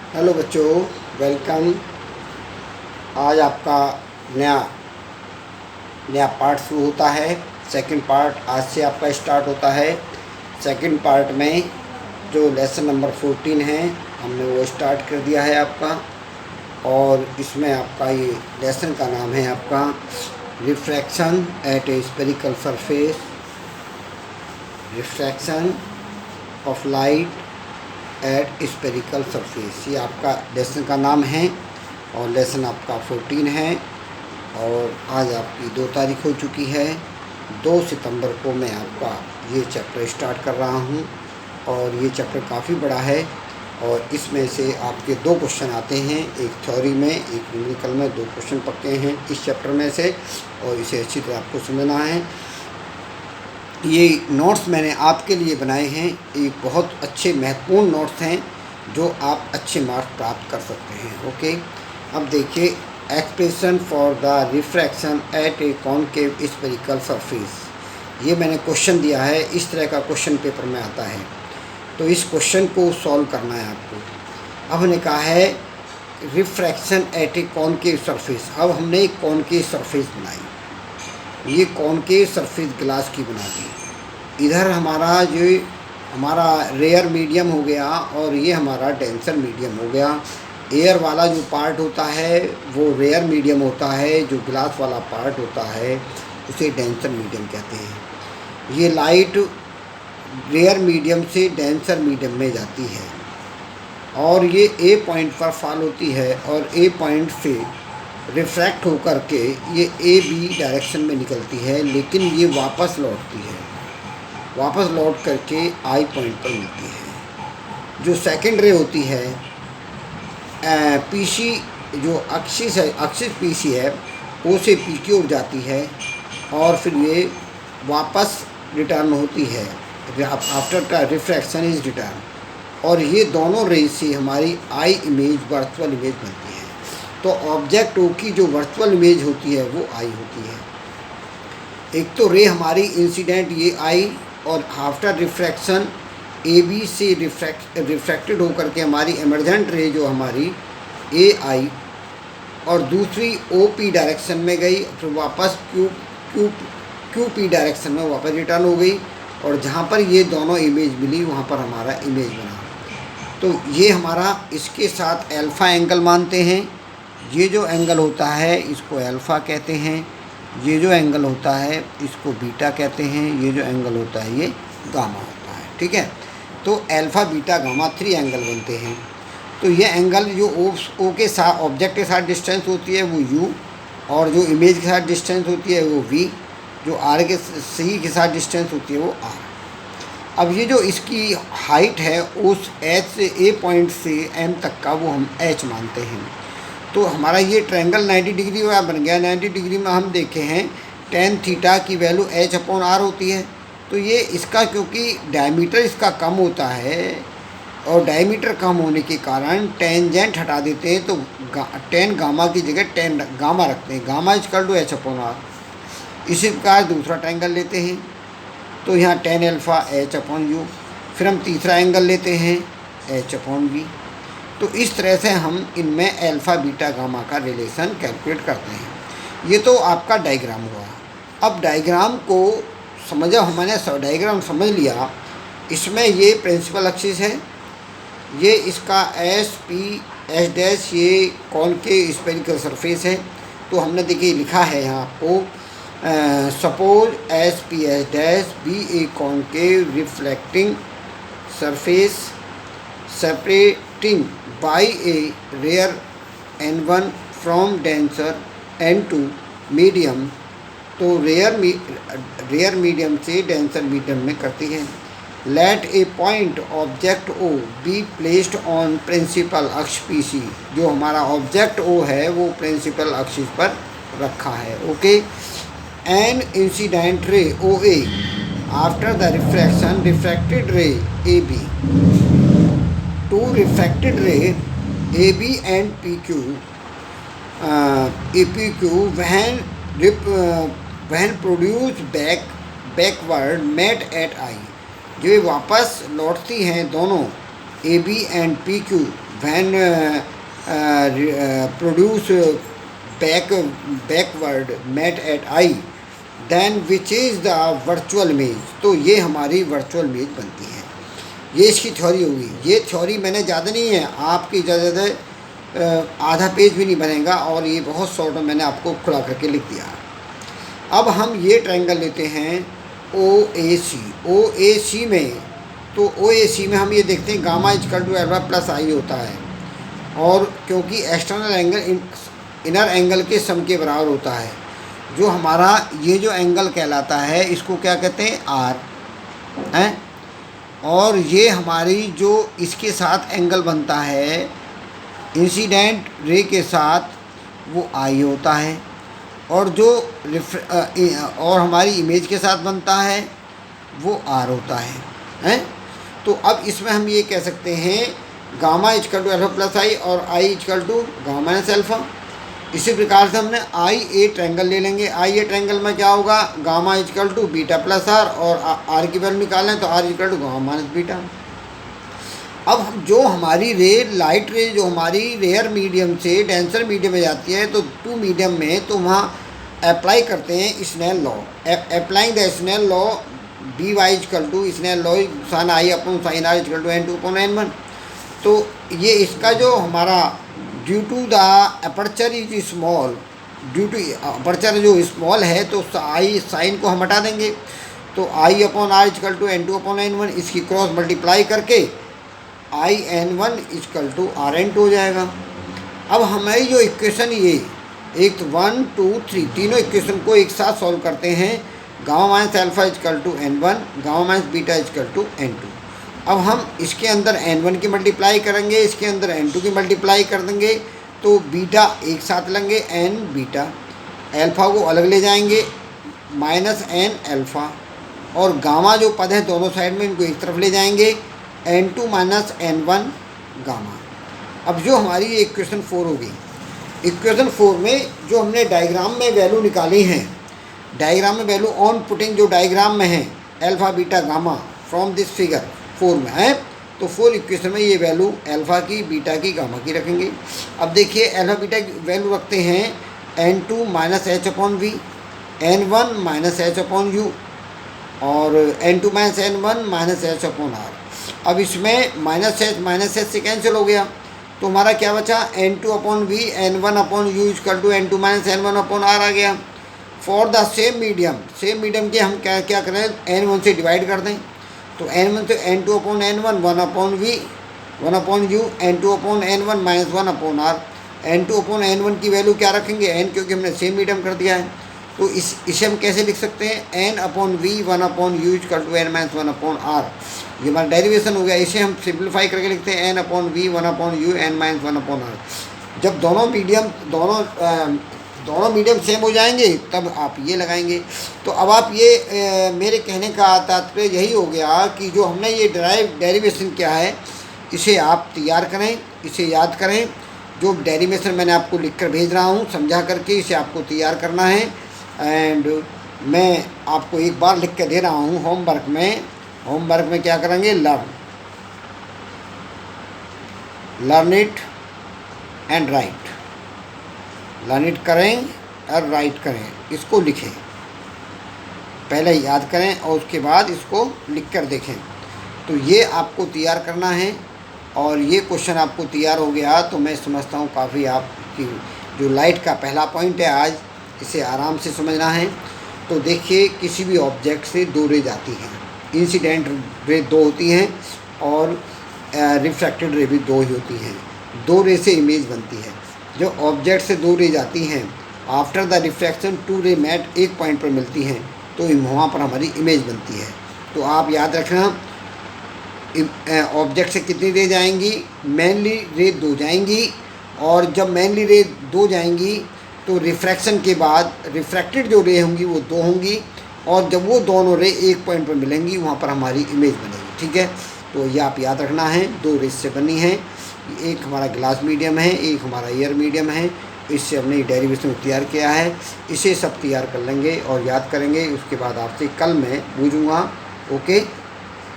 Hello बच्चों, welcome. आज आपका नया नया पार्ट शुरू होता है। सेकंड पार्ट आज से आपका स्टार्ट होता है। सेकंड पार्ट में जो लेसन नंबर 14 है, हमने वो स्टार्ट कर दिया है आपका। और इसमें आपका ये लेसन का नाम है आपका refraction at A spherical surface, refraction of light at spherical surface. ये आपका लेसन का नाम है और लेसन आपका 14 है। और आज आपकी 2 तारीख हो चुकी है। 2 सितंबर को मैं आपका ये चैप्टर स्टार्ट कर रहा हूँ। और ये चैप्टर काफ़ी बड़ा है और इसमें से आपके 2 क्वेश्चन आते हैं, एक थ्योरी में एक न्यूमेरिकल में। 2 क्वेश्चन पक्के हैं इस चैप्टर में से और इसे अच्छी तरह आपको समझना है। ये नोट्स मैंने आपके लिए बनाए हैं, ये बहुत अच्छे महत्वपूर्ण नोट्स हैं जो आप अच्छे मार्क्स प्राप्त कर सकते हैं। ओके, अब देखिए, expression for the refraction at A concave spherical surface. ये मैंने क्वेश्चन दिया है, इस तरह का क्वेश्चन पेपर में आता है, तो इस क्वेश्चन को सॉल्व करना है आपको। अब हमने कहा है refraction at A concave surface. अब हमने एक कॉनकेव सरफेस बनाई, ये कॉनकेव सरफेस ग्लास की बना दी। इधर हमारा रेयर मीडियम हो गया और ये हमारा डेंसर मीडियम हो गया। एयर वाला जो पार्ट होता है वो रेयर मीडियम होता है, जो ग्लास वाला पार्ट होता है उसे डेंसर मीडियम कहते हैं। ये लाइट रेयर मीडियम से डेंसर मीडियम में जाती है और ये ए पॉइंट पर फॉल होती है और ए पॉइंट से रिफ्रैक्ट होकर के ये ए बी डायरेक्शन में निकलती है, लेकिन ये वापस लौटती है, वापस लौट करके आई पॉइंट पर मिलती है। जो सेकंड रे होती है पीसी, जो एक्सिस है, एक्सिस पीसी है, ओ से पी की ओर जाती है और फिर ये वापस रिटर्न होती है। After refraction is return. और ये दोनों रेज से हमारी आई इमेज, वर्चुअल इमेज बनती है। तो ऑब्जेक्ट ओ की जो वर्चुअल इमेज होती है वो आई होती है। एक तो रे हमारी इंसिडेंट ये आई, और आफ्टर रिफ्रैक्शन ए बी से रिफ्रैक्टेड होकर के हमारी एमर्जेंट रे जो हमारी ए आई, और दूसरी ओ पी डायरेक्शन में गई, फिर वापस क्यू पी डायरेक्शन में वापस रिटर्न हो गई। और जहाँ पर ये दोनों इमेज मिली वहाँ पर हमारा इमेज बना। तो ये हमारा, इसके साथ अल्फ़ा एंगल मानते हैं। ये जो एंगल होता है इसको अल्फ़ा कहते हैं, ये जो एंगल होता है इसको बीटा कहते हैं, ये जो एंगल होता है ये गामा होता है। ठीक है, तो अल्फ़ा बीटा गामा 3 एंगल बनते हैं। तो ये एंगल जो ओ के साथ, ऑब्जेक्ट के साथ डिस्टेंस होती है वो u, और जो इमेज के साथ डिस्टेंस होती है वो v, जो r के सी के साथ डिस्टेंस होती है वो r। अब ये जो इसकी हाइट है उस h से a पॉइंट से m तक का वो हम h मानते हैं। तो हमारा ये ट्रायंगल 90 डिग्री वाला बन गया। 90 डिग्री में हम देखे हैं tan थीटा की वैल्यू h/r होती है। तो ये इसका, क्योंकि डायमीटर इसका कम होता है और डायमीटर कम होने के कारण टेंजेंट हटा देते हैं, तो टेन गामा की जगह टेन गामा रखते हैं, गामा इक्वल टू h/r। इसी प्रकार दूसरा ट्रायंगल लेते हैं, तो यहाँ टेन अल्फ़ा h/u। फिर हम तीसरा एंगल लेते हैं h/v। तो इस तरह से हम इनमें अल्फ़ा बीटा गामा का रिलेशन कैलकुलेट करते हैं। ये तो आपका डायग्राम हुआ। अब डायग्राम को समझा, हमने डायग्राम समझ लिया। इसमें ये प्रिंसिपल एक्सिस है, ये इसका एस पी एस डैश, ये कॉनकेव स्फेरिकल सरफेस है। तो हमने देखिए लिखा है यहाँ आपको, suppose S P S dash be a concave reflecting surface separating by a rare n1 from denser n2 medium. तो रेयर मीडियम से डेंसर मीडियम में करती है। Let a point object O be placed on principal अक्ष P C. जो हमारा object O है वो प्रिंसिपल अक्ष पर रखा है। Okay, an incident ray O A after the refraction refracted ray A B to refracted ray A B and P Q A P Q when produce backward meet at I. जो वापस लौटती हैं दोनों A B and P Q when produce backward met at I, then which is the virtual image, तो ये हमारी virtual image बनती है। ये इसकी थ्योरी होगी। ये थ्योरी मैंने ज़्यादा नहीं है, आपकी ज़्यादा आधा पेज भी नहीं बनेगा, और ये बहुत शॉर्ट में मैंने आपको खुला करके लिख दिया। अब हम ये ट्रायंगल लेते हैं OAC। OAC में, तो OAC में हम ये देखते हैं gamma equal to alpha plus I होता है, और क्योंकि एक्सटर्नल एंगल इनर एंगल के सम के बराबर होता है। जो हमारा ये जो एंगल कहलाता है इसको क्या कहते हैं, R हैं, और ये हमारी जो इसके साथ एंगल बनता है इंसिडेंट रे के साथ, वो I होता है, और जो और हमारी इमेज के साथ बनता है वो R होता है। तो अब इसमें हम ये कह सकते हैं gamma equal to alpha plus I और I equal to gamma minus alpha. इसी प्रकार से हमने आई ए ट्रायंगल ले लेंगे। आई ए ट्रायंगल में क्या होगा, gamma equal to beta plus R, और आर की वैल्यू निकालें तो R equal to gamma minus beta. अब हम जो हमारी रे लाइट रे जो हमारी रेयर मीडियम से डेंसर मीडियम में जाती है, तो टू मीडियम में, तो वहाँ अप्लाई करते हैं Snell law. Applying the Snell law B Y equal to Snell law sine I upon sine R equal to N2 upon N1। तो ये इसका जो हमारा due to the aperture is small, due to aperture जो small है तो I sine को हम हटा देंगे, तो I upon R equal to N2 upon N1, इसकी क्रॉस मल्टीप्लाई करके आई N1 इक्वल टू RN2 हो जाएगा। अब हमारी जो इक्वेशन ये एक 1 2 3 तीनों इक्वेशन को एक साथ सॉल्व करते हैं। Gamma minus alpha equal to N1, gamma minus beta equal to N2। अब हम इसके अंदर N1 की मल्टीप्लाई करेंगे, इसके अंदर N2 की मल्टीप्लाई कर देंगे, तो बीटा एक साथ लेंगे N बीटा, अल्फ़ा को अलग ले जाएंगे माइनस N अल्फ़ा, और गामा जो पद है दोनों साइड में इनको एक तरफ ले जाएंगे N2 माइनस N1 गामा। अब जो हमारी ये इक्वेशन 4 होगी, इक्वेशन 4 में जो हमने डायग्राम में वैल्यू निकाली हैं, डायग्राम में वैल्यू ऑन पुटिंग जो डायग्राम में है alpha beta gamma from this figure 4 में है, तो 4 इक्वेशन में ये वैल्यू अल्फ़ा की, बीटा की, गामा की रखेंगे। अब देखिए अल्फ़ा बीटा की वैल्यू रखते हैं N2 minus H upon V, N1 minus H upon U, और N2 minus N1 minus H upon R. अब इसमें माइनस एच से कैंसिल हो गया, तो हमारा क्या बचा, N2 upon V, N1 upon U equal to N2 minus N1 upon R आ गया। फॉर द सेम मीडियम के हम क्या करें, N1 से डिवाइड कर दें, तो N1 से N2 upon N1 1 upon V 1 upon U, N2 upon N1 minus 1 upon R. N2 upon N1 की वैल्यू क्या रखेंगे, N, क्योंकि हमने सेम मीडियम कर दिया है, तो इसे हम कैसे लिख सकते हैं, N upon V 1 upon U equal to N minus 1 upon R. ये हमारा डेरिवेशन हो गया। इसे हम सिंप्लीफाई करके लिखते हैं N upon V 1 upon U N minus 1 upon R. जब दोनों मीडियम सेम हो जाएंगे तब आप ये लगाएंगे। तो अब आप ये मेरे कहने का तात्पर्य यही हो गया कि जो हमने ये डेरिवेशन किया है इसे आप तैयार करें, इसे याद करें। जो डेरिवेशन मैंने आपको लिख कर भेज रहा हूँ समझा करके, इसे आपको तैयार करना है। एंड मैं आपको एक बार लिख कर दे रहा हूँ होमवर्क में क्या करेंगे, learn it and right, learn it करें और राइट करें, इसको लिखें, पहले याद करें और उसके बाद इसको लिख कर देखें। तो ये आपको तैयार करना है, और ये क्वेश्चन आपको तैयार हो गया तो मैं समझता हूँ काफ़ी आपकी जो लाइट का पहला पॉइंट है आज, इसे आराम से समझना है। तो देखिए, किसी भी ऑब्जेक्ट से 2 रे जाती हैं, इंसिडेंट रे 2 होती हैं और रिफ्रैक्टेड रे भी 2 ही होती हैं। 2 रे से इमेज बनती है। जो ऑब्जेक्ट से 2 रे जाती हैं, आफ्टर द रिफ्रैक्शन 2 रे मैट एक पॉइंट पर मिलती हैं, तो वहाँ पर हमारी इमेज बनती है। तो आप याद रखना, ऑब्जेक्ट से कितनी रे जाएंगी, मेनली रे 2 जाएंगी, और जब मेनली रे 2 जाएंगी तो रिफ्रैक्शन के बाद रिफ्रैक्टेड जो रे होंगी वो 2 होंगी, और जब वो दोनों रे एक पॉइंट पर मिलेंगी वहाँ पर हमारी इमेज बनेगी। ठीक है, तो ये आप याद रखना है। 2 रेस से बनी है, एक हमारा ग्लास मीडियम है, एक हमारा एयर मीडियम है। इससे हमने डेरिवेशन तैयार किया है, इसे सब तैयार कर लेंगे और याद करेंगे। उसके बाद आपसे कल मैं पूछूँगा। ओके।